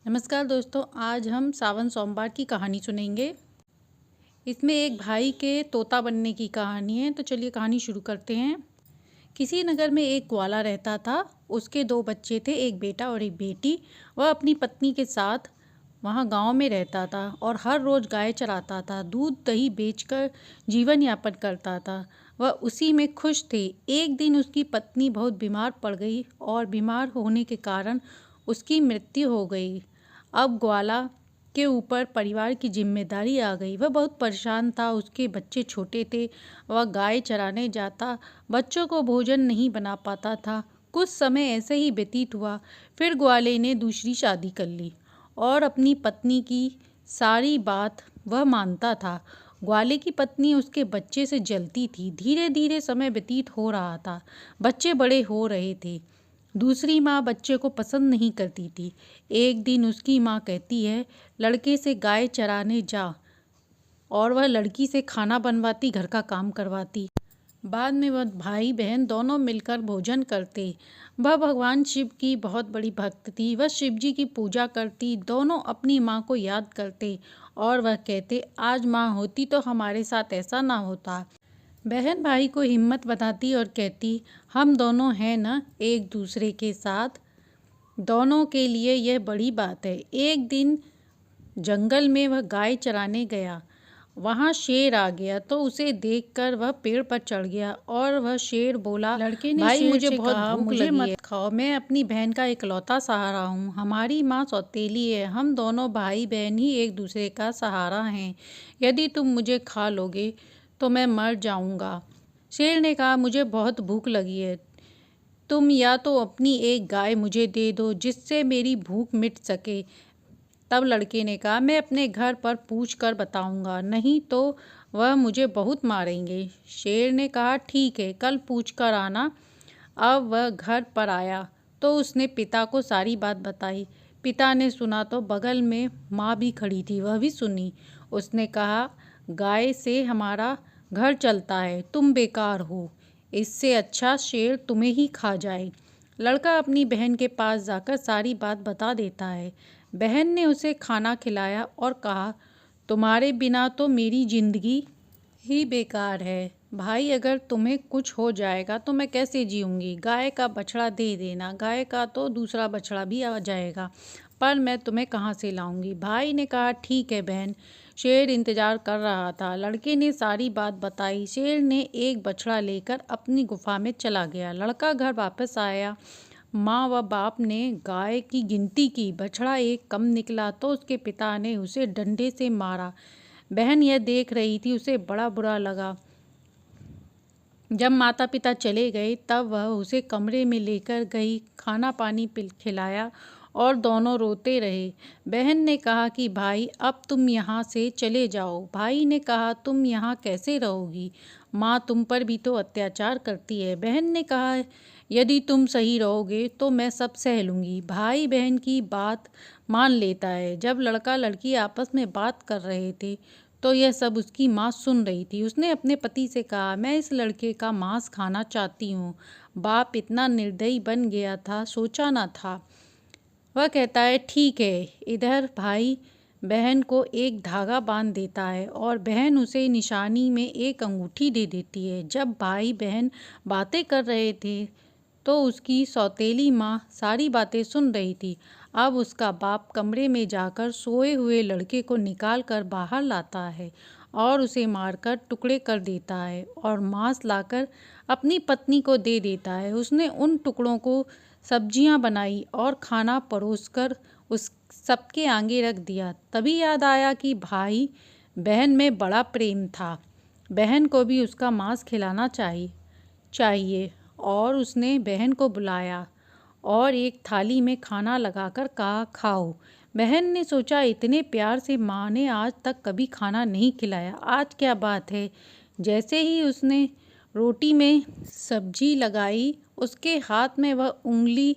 नमस्कार दोस्तों, आज हम सावन सोमवार की कहानी सुनेंगे। इसमें एक भाई के तोता बनने की कहानी है। तो चलिए कहानी शुरू करते हैं। किसी नगर में एक ग्वाला रहता था। उसके 2 बच्चे थे, एक बेटा और एक बेटी। वह अपनी पत्नी के साथ वहाँ गांव में रहता था और हर रोज़ गाय चराता था, दूध दही बेचकर जीवन यापन करता था। वह उसी में खुश थे। एक दिन उसकी पत्नी बहुत बीमार पड़ गई और बीमार होने के कारण उसकी मृत्यु हो गई। अब ग्वाला के ऊपर परिवार की जिम्मेदारी आ गई। वह बहुत परेशान था। उसके बच्चे छोटे थे। वह गाय चराने जाता, बच्चों को भोजन नहीं बना पाता था। कुछ समय ऐसे ही व्यतीत हुआ। फिर ग्वाले ने दूसरी शादी कर ली और अपनी पत्नी की सारी बात वह मानता था। ग्वाले की पत्नी उसके बच्चे से जलती थी। धीरे धीरे समय व्यतीत हो रहा था। बच्चे बड़े हो रहे थे। दूसरी माँ बच्चे को पसंद नहीं करती थी। एक दिन उसकी माँ कहती है, लड़के से गाय चराने जा, और वह लड़की से खाना बनवाती, घर का काम करवाती। बाद में वह भाई बहन दोनों मिलकर भोजन करते। वह भगवान शिव की बहुत बड़ी भक्त थी। वह शिव जी की पूजा करती। दोनों अपनी माँ को याद करते और वह कहते, आज माँ होती तो हमारे साथ ऐसा ना होता। बहन भाई को हिम्मत बताती और कहती, हम दोनों हैं ना एक दूसरे के साथ। दोनों के लिए यह बड़ी बात है। एक दिन जंगल में वह गाय चराने गया। वहाँ शेर आ गया तो उसे देखकर वह पेड़ पर चढ़ गया और वह शेर बोला, लड़के ने भाई मुझे बहुत भूख लगी है, मत खाओ, मैं अपनी बहन का इकलौता सहारा हूँ। हमारी माँ सौतेली है। हम दोनों भाई बहन ही एक दूसरे का सहारा हैं। यदि तुम मुझे खा लोगे तो मैं मर जाऊँगा। शेर ने कहा, मुझे बहुत भूख लगी है। तुम या तो अपनी एक गाय मुझे दे दो जिससे मेरी भूख मिट सके। तब लड़के ने कहा, मैं अपने घर पर पूछ कर बताऊंगा, नहीं तो वह मुझे बहुत मारेंगे। शेर ने कहा, ठीक है, कल पूछ कर आना। अब वह घर पर आया तो उसने पिता को सारी बात बताई। पिता ने सुना तो बगल में माँ भी खड़ी थी, वह भी सुनी। उसने कहा, गाय से हमारा घर चलता है, तुम बेकार हो। इससे अच्छा शेर तुम्हें ही खा जाए। लड़का अपनी बहन के पास जाकर सारी बात बता देता है। बहन ने उसे खाना खिलाया और कहा, तुम्हारे बिना तो मेरी जिंदगी ही बेकार है। भाई, अगर तुम्हें कुछ हो जाएगा तो मैं कैसे जीऊँगी? गाय का बछड़ा दे देना। गाय का तो दूसरा बछड़ा भी आ जाएगा, पर मैं तुम्हें कहाँ से लाऊंगी? भाई ने कहा, ठीक है बहन। शेर इंतजार कर रहा था। लड़के ने सारी बात बताई। शेर ने एक बछड़ा लेकर अपनी गुफा में चला गया। लड़का घर वापस आया। माँ व बाप ने गाय की गिनती की। बछड़ा एक कम निकला तो उसके पिता ने उसे डंडे से मारा। बहन यह देख रही थी, उसे बड़ा बुरा लगा। जब माता पिता चले गए तब वह उसे कमरे में लेकर गई, खाना पानी खिलाया और दोनों रोते रहे। बहन ने कहा कि भाई, अब तुम यहाँ से चले जाओ। भाई ने कहा, तुम यहाँ कैसे रहोगी? माँ तुम पर भी तो अत्याचार करती है। बहन ने कहा, यदि तुम सही रहोगे तो मैं सब सह लूँगी। भाई बहन की बात मान लेता है। जब लड़का लड़की आपस में बात कर रहे थे तो यह सब उसकी माँ सुन रही थी। उसने अपने पति से कहा, मैं इस लड़के का मांस खाना चाहती हूँ। बाप इतना निर्दयी बन गया था, सोचा ना था। वह कहता है, ठीक है। इधर भाई बहन को एक धागा बांध देता है और बहन उसे निशानी में एक अंगूठी दे देती है। जब भाई बहन बातें कर रहे थे तो उसकी सौतेली माँ सारी बातें सुन रही थी। अब उसका बाप कमरे में जाकर सोए हुए लड़के को निकाल कर बाहर लाता है और उसे मारकर टुकड़े कर देता है और मांस लाकर अपनी पत्नी को दे देता है। उसने उन टुकड़ों को सब्जियां बनाई और खाना परोसकर उस सबके आगे रख दिया। तभी याद आया कि भाई बहन में बड़ा प्रेम था, बहन को भी उसका मांस खिलाना चाहिए। और उसने बहन को बुलाया और एक थाली में खाना लगाकर कहा, खाओ। बहन ने सोचा, इतने प्यार से माँ ने आज तक कभी खाना नहीं खिलाया, आज क्या बात है। जैसे ही उसने रोटी में सब्जी लगाई, उसके हाथ में वह उंगली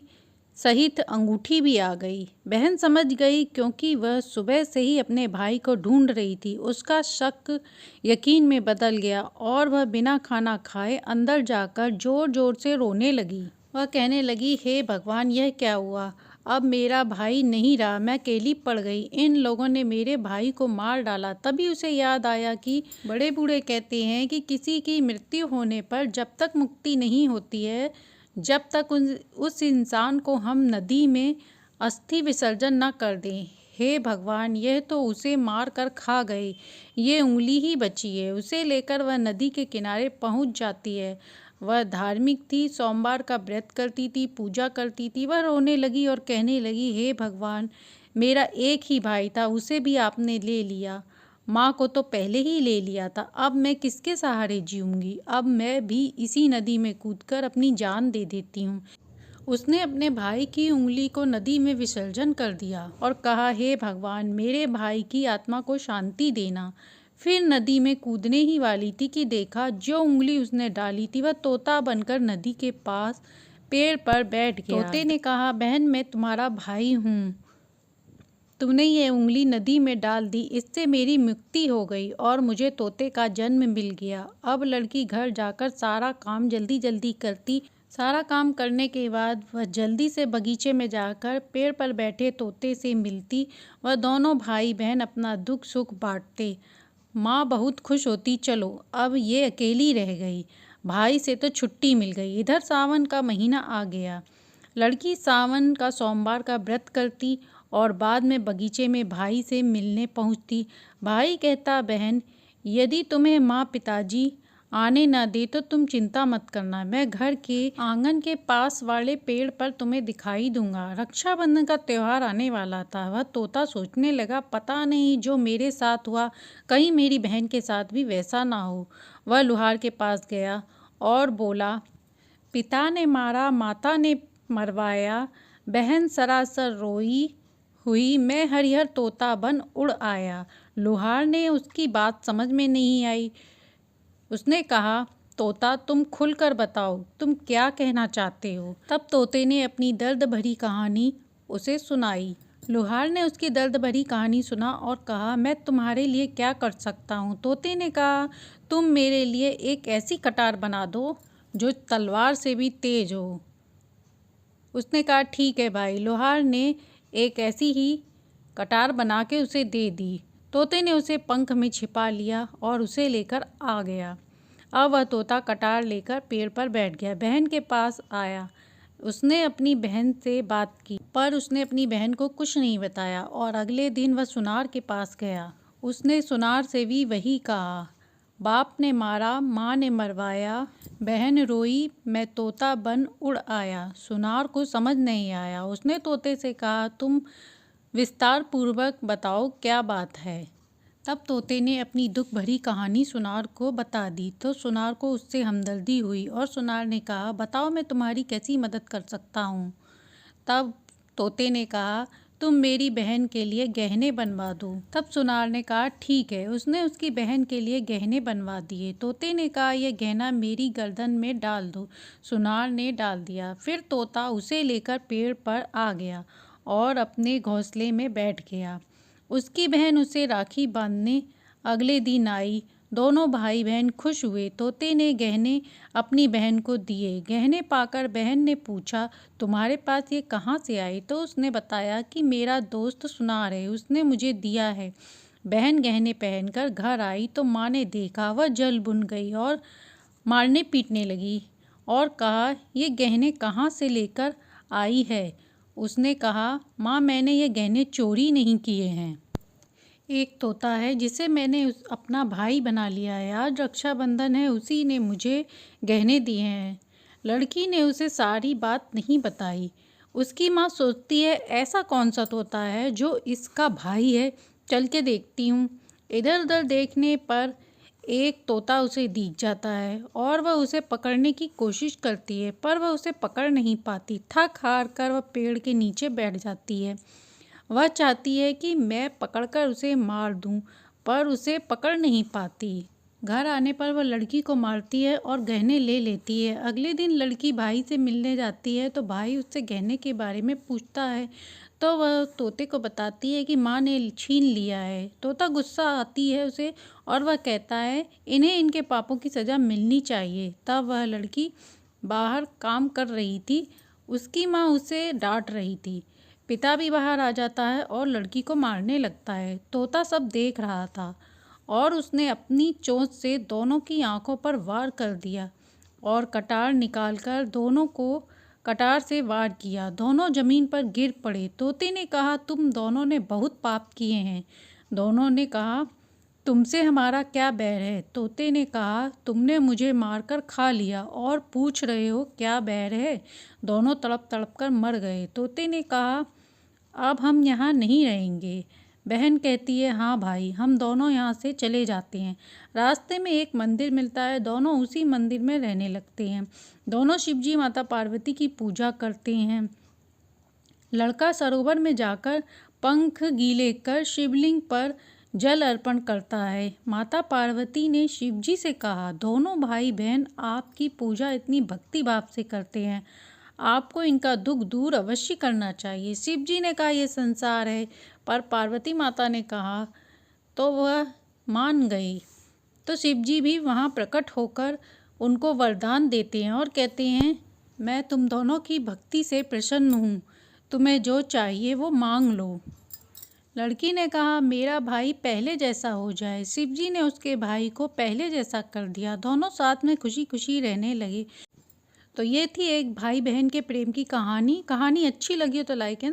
सहित अंगूठी भी आ गई। बहन समझ गई, क्योंकि वह सुबह से ही अपने भाई को ढूंढ रही थी। उसका शक यकीन में बदल गया और वह बिना खाना खाए अंदर जाकर जोर जोर से रोने लगी। वह कहने लगी, हे भगवान, यह क्या हुआ? अब मेरा भाई नहीं रहा, मैं अकेली पड़ गई। इन लोगों ने मेरे भाई को मार डाला। तभी उसे याद आया कि बड़े बूढ़े कहते हैं कि किसी की मृत्यु होने पर जब तक मुक्ति नहीं होती है, जब तक उस इंसान को हम नदी में अस्थि विसर्जन न कर दें। हे भगवान, यह तो उसे मार कर खा गए, ये उंगली ही बची है। उसे लेकर वह नदी के किनारे पहुंच जाती है। वह धार्मिक थी, सोमवार का व्रत करती थी, पूजा करती थी। वह रोने लगी और कहने लगी, हे भगवान, मेरा एक ही भाई था, उसे भी आपने ले लिया। माँ को तो पहले ही ले लिया था, अब मैं किसके सहारे जीऊँगी? अब मैं भी इसी नदी में कूदकर अपनी जान दे देती हूँ। उसने अपने भाई की उंगली को नदी में विसर्जन कर दिया और कहा, हे भगवान, मेरे भाई की आत्मा को शांति देना। फिर नदी में कूदने ही वाली थी कि देखा, जो उंगली उसने डाली थी वह तोता बनकर नदी के पास पेड़ पर बैठ गया। तोते ने कहा, बहन, मैं तुम्हारा भाई हूँ, तुमने ये उंगली नदी में डाल दी, इससे मेरी मुक्ति हो गई और मुझे तोते का जन्म मिल गया। अब लड़की घर जाकर सारा काम जल्दी जल्दी करती। सारा काम करने के बाद वह जल्दी से बगीचे में जाकर पेड़ पर बैठे तोते से मिलती। वह दोनों भाई बहन अपना दुख सुख बांटते। माँ बहुत खुश होती, चलो अब ये अकेली रह गई, भाई से तो छुट्टी मिल गई। इधर सावन का महीना आ गया। लड़की सावन का सोमवार का व्रत करती और बाद में बगीचे में भाई से मिलने पहुंचती। भाई कहता, बहन, यदि तुम्हें माँ पिताजी आने न दे तो तुम चिंता मत करना, मैं घर के आंगन के पास वाले पेड़ पर तुम्हें दिखाई दूंगा। रक्षाबंधन का त्यौहार आने वाला था। वह तोता सोचने लगा, पता नहीं जो मेरे साथ हुआ कहीं मेरी बहन के साथ भी वैसा ना हो। वह लुहार के पास गया और बोला, पिता ने मारा, माता ने मरवाया, बहन सरासर रोई हुई, मैं हरिहर तोता बन उड़ आया। लुहार ने उसकी बात समझ में नहीं आई। उसने कहा, तोता, तुम खुलकर बताओ, तुम क्या कहना चाहते हो? तब तोते ने अपनी दर्द भरी कहानी उसे सुनाई। लुहार ने उसकी दर्द भरी कहानी सुना और कहा, मैं तुम्हारे लिए क्या कर सकता हूँ? तोते ने कहा, तुम मेरे लिए एक ऐसी कटार बना दो जो तलवार से भी तेज हो। उसने कहा, ठीक है भाई। लुहार ने एक ऐसी ही कटार बना के उसे दे दी। तोते ने उसे पंख में छिपा लिया और उसे लेकर आ गया। अब वह तोता कटार लेकर पेड़ पर बैठ गया। बहन के पास आया। उसने अपनी बहन से बात की, पर उसने अपनी बहन को कुछ नहीं बताया और अगले दिन वह सुनार के पास गया। उसने सुनार से भी वही कहा, बाप ने मारा, माँ ने मरवाया, बहन रोई, मैं तोता बन उड़ आया। सुनार को समझ नहीं आया। उसने तोते से कहा, तुम विस्तार पूर्वक बताओ, क्या बात है? तब तोते ने अपनी दुख भरी कहानी सुनार को बता दी। तो सुनार को उससे हमदर्दी हुई और सुनार ने कहा, बताओ, मैं तुम्हारी कैसी मदद कर सकता हूँ? तब तोते ने कहा, तुम मेरी बहन के लिए गहने बनवा दो। तब सुनार ने कहा, ठीक है। उसने उसकी बहन के लिए गहने बनवा दिए। तोते ने कहा, यह गहना मेरी गर्दन में डाल दो। सुनार ने डाल दिया। फिर तोता उसे लेकर पेड़ पर आ गया और अपने घोंसले में बैठ गया। उसकी बहन उसे राखी बांधने अगले दिन आई। दोनों भाई बहन खुश हुए। तोते ने गहने अपनी बहन को दिए। गहने पाकर बहन ने पूछा, तुम्हारे पास ये कहाँ से आए? तो उसने बताया कि मेरा दोस्त सुनार है, उसने मुझे दिया है। बहन गहने पहनकर घर आई तो माँ ने देखा, वह जल बुन गई और मारने पीटने लगी और कहा, ये गहने कहाँ से लेकर आई है? उसने कहा, माँ, मैंने ये गहने चोरी नहीं किए हैं। एक तोता है जिसे मैंने अपना भाई बना लिया है। आज रक्षाबंधन है, उसी ने मुझे गहने दिए हैं। लड़की ने उसे सारी बात नहीं बताई। उसकी माँ सोचती है, ऐसा कौन सा तोता है जो इसका भाई है, चल के देखती हूँ। इधर उधर देखने पर एक तोता उसे दिख जाता है और वह उसे पकड़ने की कोशिश करती है, पर वह उसे पकड़ नहीं पाती। थक हार कर वह पेड़ के नीचे बैठ जाती है। वह चाहती है कि मैं पकड़कर उसे मार दूं, पर उसे पकड़ नहीं पाती। घर आने पर वह लड़की को मारती है और गहने ले लेती है। अगले दिन लड़की भाई से मिलने जाती है तो भाई उससे गहने के बारे में पूछता है तो वह तोते को बताती है कि माँ ने छीन लिया है। तोता गुस्सा आती है उसे और वह कहता है, इन्हें इनके पापों की सज़ा मिलनी चाहिए। तब वह लड़की बाहर काम कर रही थी। उसकी माँ उसे डांट रही थी। पिता भी बाहर आ जाता है और लड़की को मारने लगता है। तोता सब देख रहा था और उसने अपनी चोंच से दोनों की आंखों पर वार कर दिया और कटार निकालकर दोनों को कटार से वार किया। दोनों जमीन पर गिर पड़े। तोते ने कहा, तुम दोनों ने बहुत पाप किए हैं। दोनों ने कहा, तुमसे हमारा क्या बैर है। तोते ने कहा, तुमने मुझे मारकर खा लिया और पूछ रहे हो क्या बैर है। दोनों तड़प तड़प कर मर गए। तोते ने कहा, अब हम यहाँ नहीं रहेंगे। बहन कहती है, हाँ भाई, हम दोनों यहाँ से चले जाते हैं। रास्ते में एक मंदिर मिलता है। दोनों उसी मंदिर में रहने लगते हैं। दोनों शिवजी माता पार्वती की पूजा करते हैं। लड़का सरोवर में जाकर पंख गीले कर शिवलिंग पर जल अर्पण करता है। माता पार्वती ने शिवजी से कहा, दोनों भाई बहन आपकी पूजा इतनी भक्ति भाव से करते हैं, आपको इनका दुख दूर अवश्य करना चाहिए। शिवजी ने कहा, यह संसार है, पर पार्वती माता ने कहा तो वह मान गई। तो शिवजी भी वहाँ प्रकट होकर उनको वरदान देते हैं और कहते हैं, मैं तुम दोनों की भक्ति से प्रसन्न हूँ, तुम्हें जो चाहिए वो मांग लो। लड़की ने कहा, मेरा भाई पहले जैसा हो जाए। शिवजी ने उसके भाई को पहले जैसा कर दिया। दोनों साथ में खुशी खुशी रहने लगे। तो ये थी एक भाई बहन के प्रेम की कहानी। कहानी अच्छी लगी हो तो लाइक एंड